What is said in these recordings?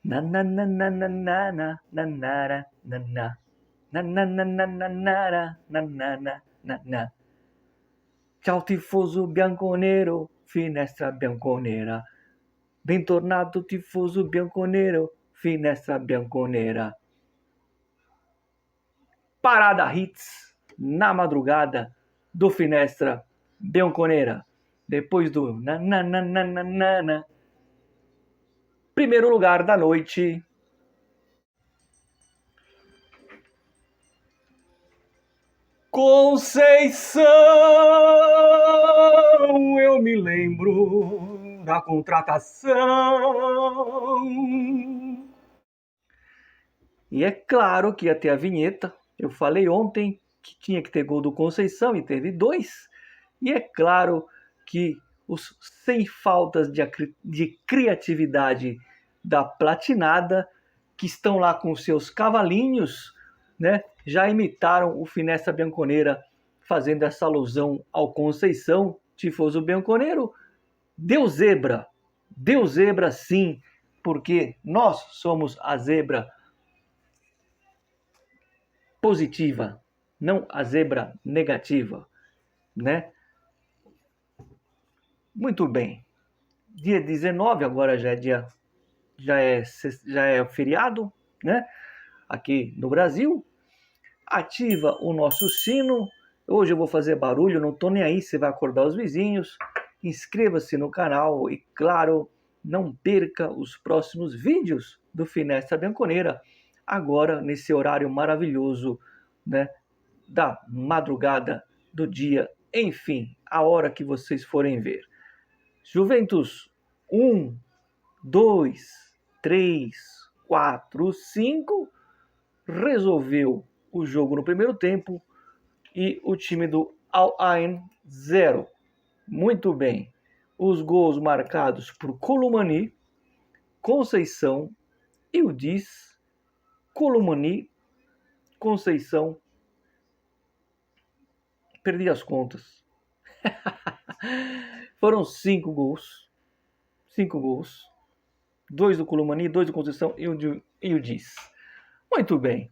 Na na na na na na na na na na na na na na na na na na na. Ciao tifoso bianconero, finestra bianconera. Bentornato tifoso bianconero, finestra bianconera. Parada Hits na madrugada do Finestra Bianconera. Depois do nananana. Primeiro lugar da noite. Conceição, eu me lembro da contratação. E é claro que ia ter a vinheta. Eu falei ontem que tinha que ter gol do Conceição e teve 2. E é claro que os sem faltas de criatividade da Platinada, que estão lá com seus cavalinhos, né, já imitaram o Finestra Bianconeira, fazendo essa alusão ao Conceição, tifoso bianconeiro. Deu zebra sim, porque nós somos a zebra positiva, não a zebra negativa, né? Muito bem. Dia 19, agora já é feriado, né? Aqui no Brasil. Ativa o nosso sino. Hoje eu vou fazer barulho, não tô nem aí, você vai acordar os vizinhos. Inscreva-se no canal e, claro, não perca os próximos vídeos do Finestra Bianconeira, agora nesse horário maravilhoso, né, da madrugada do dia, enfim, a hora que vocês forem ver. Juventus 1, 2, 3, 4, 5 resolveu o jogo no primeiro tempo e o time do Al Ain 0. Muito bem. Os gols marcados por Colomani, Conceição, Ildiz, Colomani, Conceição. Perdi as contas. Foram 5 gols. 5 gols. 2 do Colomani, 2 do Conceição e o Diz. Muito bem.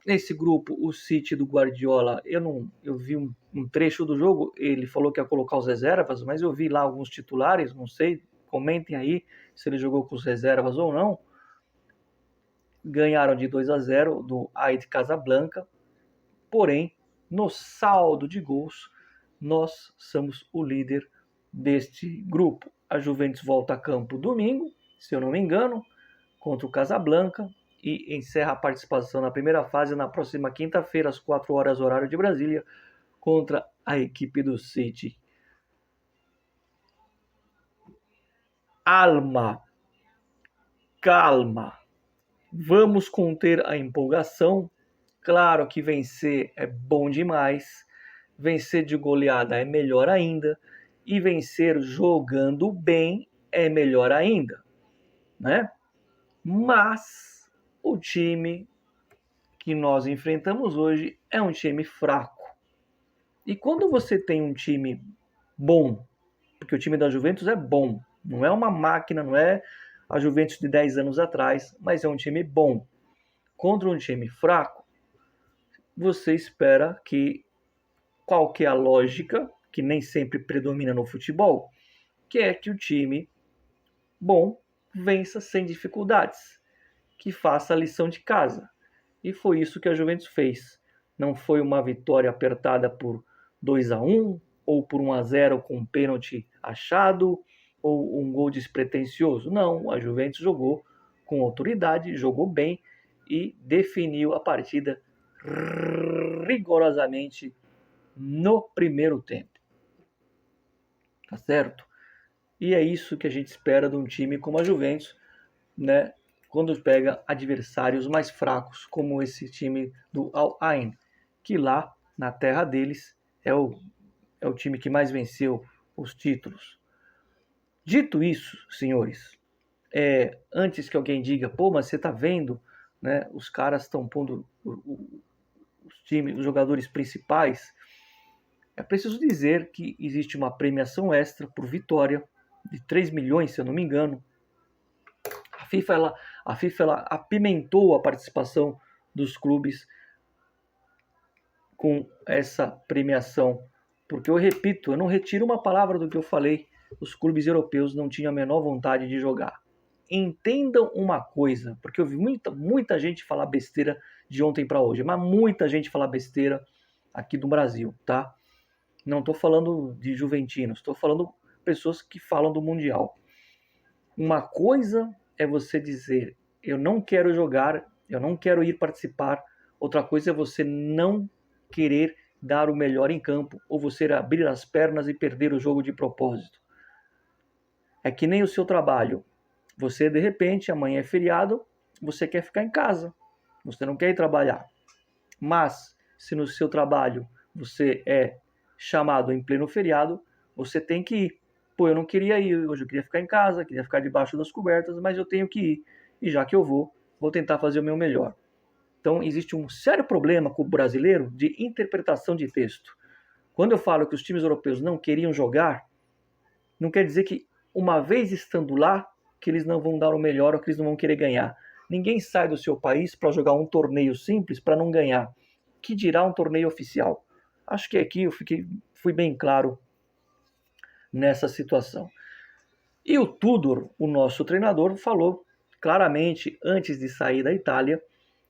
Nesse grupo, o City do Guardiola, eu vi um trecho do jogo, ele falou que ia colocar os reservas, mas eu vi lá alguns titulares, não sei, comentem aí se ele jogou com os reservas ou não. Ganharam de 2-0 do AEK Casablanca, porém, no saldo de gols, nós somos o líder deste grupo. A Juventus volta a campo domingo, se eu não me engano, contra o Casablanca, e encerra a participação na primeira fase na próxima quinta-feira, às 4 horas, horário de Brasília, contra a equipe do City. Calma, vamos conter a empolgação. Claro que vencer é bom demais, vencer de goleada é melhor ainda, e vencer jogando bem é melhor ainda, né? Mas o time que nós enfrentamos hoje é um time fraco. E quando você tem um time bom, porque o time da Juventus é bom, não é uma máquina, não é a Juventus de 10 anos atrás, mas é um time bom. Contra um time fraco, você espera que qual que é a lógica, que nem sempre predomina no futebol, que é que o time bom vença sem dificuldades, que faça a lição de casa. E foi isso que a Juventus fez. Não foi uma vitória apertada por 2-1 ou por 1-0 com um pênalti achado ou um gol despretensioso. Não, a Juventus jogou com autoridade, jogou bem e definiu a partida rigorosamente no primeiro tempo. Tá certo? E é isso que a gente espera de um time como a Juventus, né? Quando pega adversários mais fracos, como esse time do Al Ain, que lá na terra deles é o time que mais venceu os títulos. Dito isso, senhores, antes que alguém diga, pô, mas você tá vendo, né? Os caras estão pondo os jogadores principais. É preciso dizer que existe uma premiação extra por vitória de 3 milhões, se eu não me engano, A FIFA apimentou a participação dos clubes com essa premiação. Porque eu repito, eu não retiro uma palavra do que eu falei, os clubes europeus não tinham a menor vontade de jogar. Entendam uma coisa, porque eu vi muita gente falar besteira de ontem para hoje, mas muita gente falar besteira aqui do Brasil, tá? Não estou falando de juventinos, estou falando pessoas que falam do Mundial. Uma coisa é você dizer, eu não quero jogar, eu não quero ir participar. Outra coisa é você não querer dar o melhor em campo, ou você abrir as pernas e perder o jogo de propósito. É que nem o seu trabalho. Você, de repente, amanhã é feriado, você quer ficar em casa. Você não quer ir trabalhar. Mas, se no seu trabalho você é chamado em pleno feriado, você tem que ir. Pô, eu não queria ir hoje, eu queria ficar em casa, queria ficar debaixo das cobertas, mas eu tenho que ir. E já que eu vou tentar fazer o meu melhor. Então, existe um sério problema com o brasileiro de interpretação de texto. Quando eu falo que os times europeus não queriam jogar, não quer dizer que, uma vez estando lá, que eles não vão dar o melhor ou que eles não vão querer ganhar. Ninguém sai do seu país para jogar um torneio simples para não ganhar. Que dirá um torneio oficial? Acho que aqui eu fui bem claro nessa situação. E o Tudor, o nosso treinador, falou claramente, antes de sair da Itália,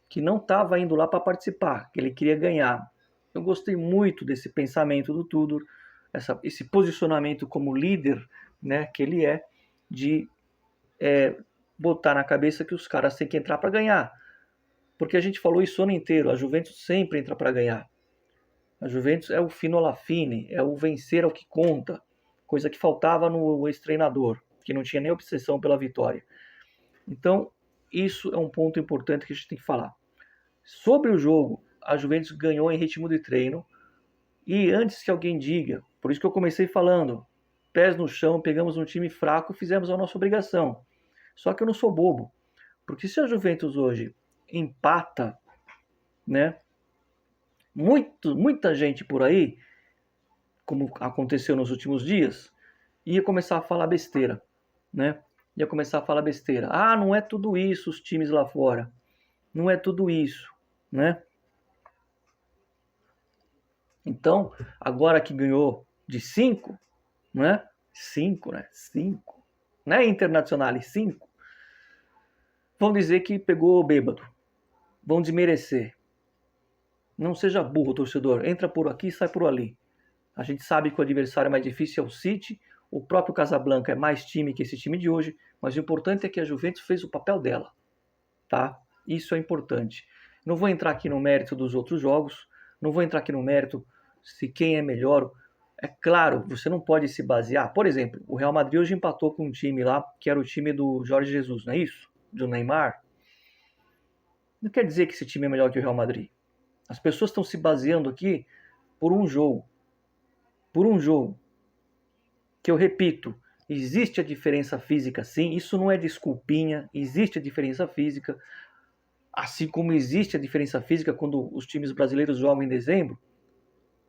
que não estava indo lá para participar, que ele queria ganhar. Eu gostei muito desse pensamento do Tudor, esse posicionamento como líder, né, que ele é, de botar na cabeça que os caras têm que entrar para ganhar. Porque a gente falou isso o ano inteiro, a Juventus sempre entra para ganhar. A Juventus é o fino alla fine, é o vencer ao que conta, coisa que faltava no ex-treinador, que não tinha nem obsessão pela vitória. Então, isso é um ponto importante que a gente tem que falar. Sobre o jogo, a Juventus ganhou em ritmo de treino, e antes que alguém diga, por isso que eu comecei falando, pés no chão, pegamos um time fraco e fizemos a nossa obrigação. Só que eu não sou bobo, porque se a Juventus hoje empata, né, muita gente por aí, como aconteceu nos últimos dias, ia começar a falar besteira, né? Ia começar a falar besteira. Ah, não é tudo isso os times lá fora. Não é tudo isso, né? Então, agora que ganhou de 5, né? 5, né? 5. Não é Internacional, 5. Vão dizer que pegou bêbado. Vão desmerecer. Não seja burro, torcedor. Entra por aqui e sai por ali. A gente sabe que o adversário mais difícil é o City. O próprio Casablanca é mais time que esse time de hoje. Mas o importante é que a Juventus fez o papel dela. Tá? Isso é importante. Não vou entrar aqui no mérito dos outros jogos. Não vou entrar aqui no mérito se quem é melhor. É claro, você não pode se basear. Por exemplo, o Real Madrid hoje empatou com um time lá, que era o time do Jorge Jesus, não é isso? Do Neymar. Não quer dizer que esse time é melhor que o Real Madrid. As pessoas estão se baseando aqui por um jogo. Por um jogo. Que eu repito, existe a diferença física sim, isso não é desculpinha, existe a diferença física. Assim como existe a diferença física quando os times brasileiros jogam em dezembro,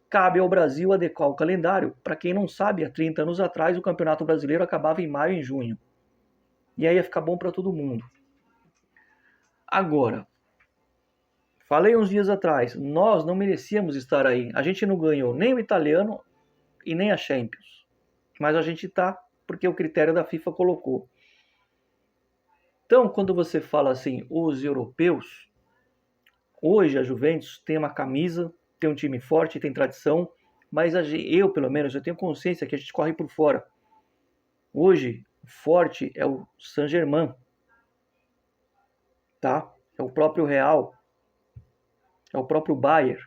cabe ao Brasil adequar o calendário. Para quem não sabe, há 30 anos atrás o Campeonato Brasileiro acabava em maio e em junho. E aí ia ficar bom para todo mundo. Agora, falei uns dias atrás, nós não merecíamos estar aí. A gente não ganhou nem o italiano e nem a Champions. Mas a gente tá porque o critério da FIFA colocou. Então, quando você fala assim, os europeus, hoje a Juventus tem uma camisa, tem um time forte, tem tradição, mas eu, pelo menos, eu tenho consciência que a gente corre por fora. Hoje, o forte é o Saint-Germain, tá? É o próprio Real, é o próprio Bayern.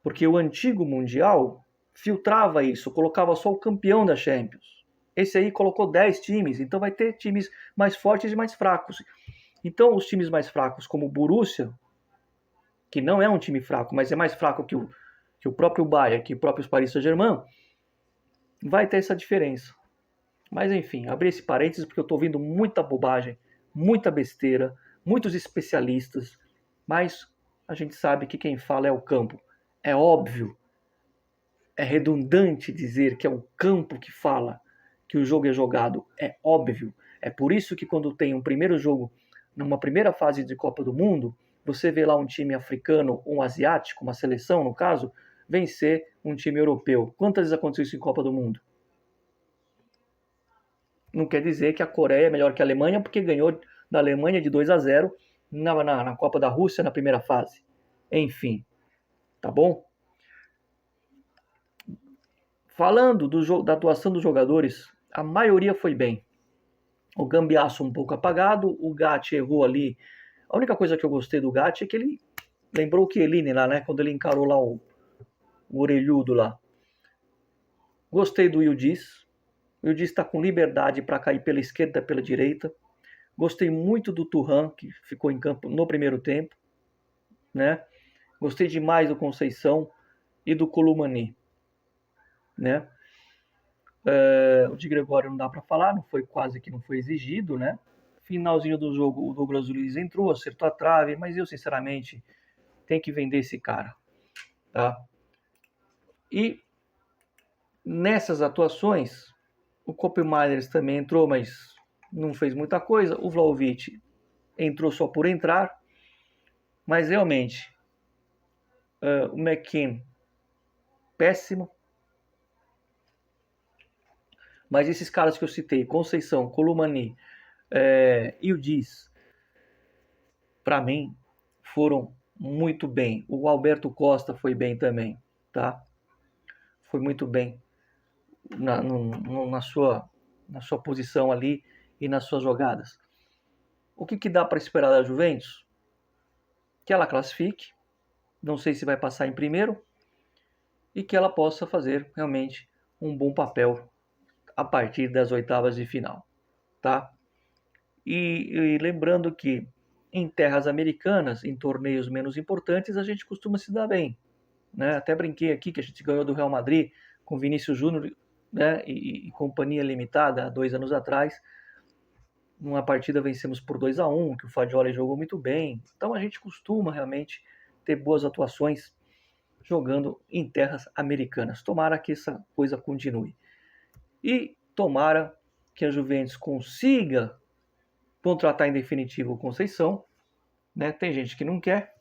Porque o antigo Mundial filtrava isso, colocava só o campeão da Champions. Esse aí colocou 10 times, então vai ter times mais fortes e mais fracos. Então os times mais fracos, como o Borussia, que não é um time fraco, mas é mais fraco que o próprio Bayern, que o próprio Paris Saint-Germain, vai ter essa diferença. Mas enfim, abri esse parênteses porque eu estou ouvindo muita bobagem, muita besteira, muitos especialistas, mas a gente sabe que quem fala é o campo. É óbvio, é redundante dizer que é o campo que fala, que o jogo é jogado, é óbvio. É por isso que quando tem um primeiro jogo, numa primeira fase de Copa do Mundo, você vê lá um time africano, um asiático, uma seleção no caso, vencer um time europeu. Quantas vezes aconteceu isso em Copa do Mundo? Não quer dizer que a Coreia é melhor que a Alemanha, porque ganhou da Alemanha de 2-0 na Copa da Rússia na primeira fase. Enfim, tá bom? Falando da atuação dos jogadores, a maioria foi bem. O Gambiasso um pouco apagado, o Gatti errou ali. A única coisa que eu gostei do Gatti é que ele lembrou o Chiellini lá, né? Quando ele encarou lá o orelhudo lá. Gostei do Yildiz. O Yildiz está com liberdade para cair pela esquerda e pela direita. Gostei muito do Thuram, que ficou em campo no primeiro tempo, né? Gostei demais do Conceição e do Colomani, né? O de Gregório não dá para falar, quase que não foi exigido, né? Finalzinho do jogo, o Douglas Luiz entrou, acertou a trave, mas eu, sinceramente, tenho que vender esse cara, tá? E nessas atuações, o Kope Miners também entrou, mas não fez muita coisa. O Vlahovic entrou só por entrar, mas realmente o McKean, péssimo. Mas esses caras que eu citei, Conceição, Colomani e o Diz, para mim, foram muito bem. O Alberto Costa foi bem também, tá? Foi muito bem na sua posição ali e nas suas jogadas. O que dá para esperar da Juventus? Que ela classifique, não sei se vai passar em primeiro, e que ela possa fazer realmente um bom papel a partir das oitavas de final, tá? E lembrando que em terras americanas, em torneios menos importantes, a gente costuma se dar bem, né? Até brinquei aqui que a gente ganhou do Real Madrid com Vinícius Júnior, né? E companhia limitada há 2 anos atrás. Numa partida vencemos por 2-1, que o Fagioli jogou muito bem. Então a gente costuma realmente ter boas atuações jogando em terras americanas. Tomara que essa coisa continue. E tomara que a Juventus consiga contratar em definitivo o Conceição, né? Tem gente que não quer,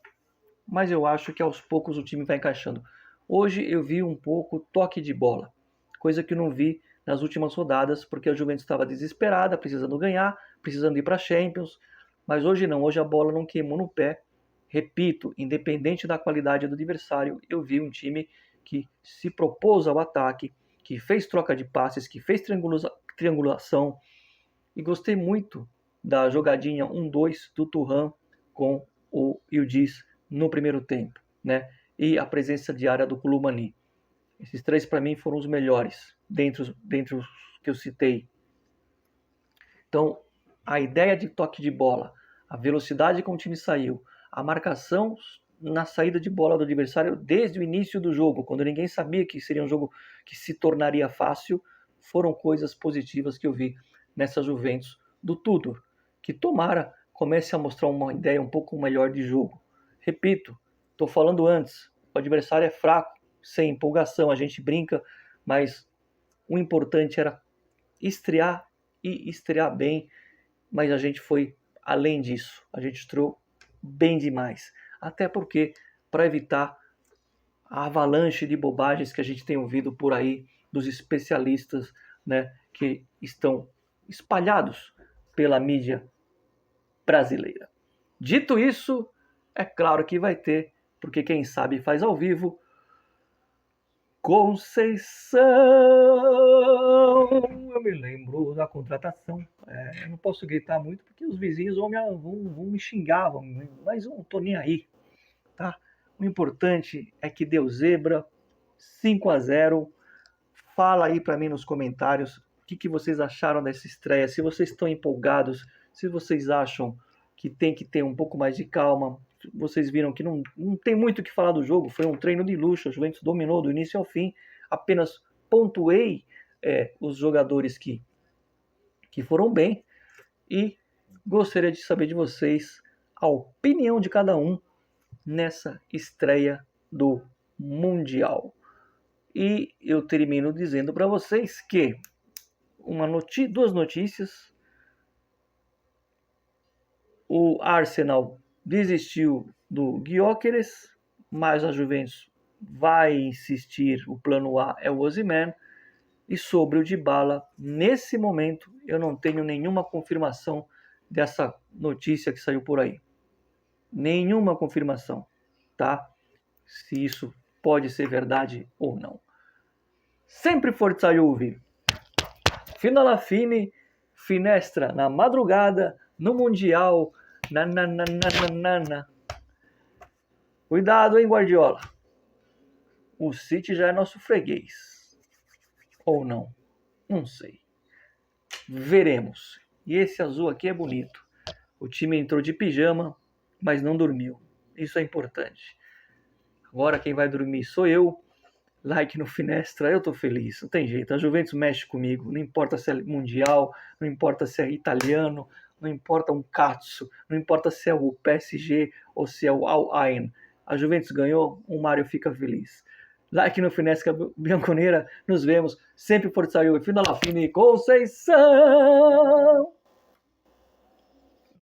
mas eu acho que aos poucos o time vai encaixando. Hoje eu vi um pouco toque de bola, coisa que eu não vi nas últimas rodadas, porque a Juventus estava desesperada, precisando ganhar, precisando ir para a Champions, mas hoje não, hoje a bola não queimou no pé. Repito, independente da qualidade do adversário, eu vi um time que se propôs ao ataque, que fez troca de passes, que fez triangulação, e gostei muito da jogadinha 1-2 do Thuram com o Yildiz no primeiro tempo, né? E a presença diária do Colomani. Esses três para mim foram os melhores dentre os que eu citei. Então, a ideia de toque de bola, a velocidade com o time saiu, a marcação na saída de bola do adversário desde o início do jogo, quando ninguém sabia que seria um jogo que se tornaria fácil, foram coisas positivas que eu vi nessa Juventus do Tudor, que tomara comece a mostrar uma ideia um pouco melhor de jogo. Repito, estou falando antes, o adversário é fraco, sem empolgação, a gente brinca, mas o importante era estrear e estrear bem, mas a gente foi além disso, a gente estreou bem demais, até porque para evitar a avalanche de bobagens que a gente tem ouvido por aí dos especialistas, né, que estão espalhados pela mídia brasileira. Dito isso, é claro que vai ter, porque quem sabe faz ao vivo, Conceição. Eu me lembro da contratação. Eu não posso gritar muito porque os vizinhos vão me xingar, mas eu não tô nem aí, tá? O importante é que deu zebra, 5-0. Fala aí para mim nos comentários o que vocês acharam dessa estreia, se vocês estão empolgados, se vocês acham que tem que ter um pouco mais de calma. Vocês viram que não tem muito o que falar do jogo, foi um treino de luxo, a Juventus dominou do início ao fim, apenas pontuei os jogadores que foram bem e gostaria de saber de vocês a opinião de cada um nessa estreia do Mundial. E eu termino dizendo para vocês que duas notícias. O Arsenal desistiu do Gyökeres, mas a Juventus vai insistir, o plano A é o Osimhen. E sobre o Dybala, nesse momento, eu não tenho nenhuma confirmação dessa notícia que saiu por aí. Nenhuma confirmação, tá? Se isso pode ser verdade ou não. Sempre Forza Juve. Fino alla fine, finestra na madrugada, no Mundial. Cuidado, hein, Guardiola. O City já é nosso freguês. Ou não? Não sei. Veremos. E esse azul aqui é bonito. O time entrou de pijama, mas não dormiu. Isso é importante. Agora quem vai dormir sou eu. Like no Finestra, eu tô feliz. Não tem jeito. A Juventus mexe comigo. Não importa se é mundial, não importa se é italiano, não importa um Katsu, não importa se é o PSG ou se é o Al Ain. A Juventus ganhou, o Mário fica feliz. Like no Finestra Bianconeira. Nos vemos. Sempre Forza Juve. Fino alla fine, Conceição!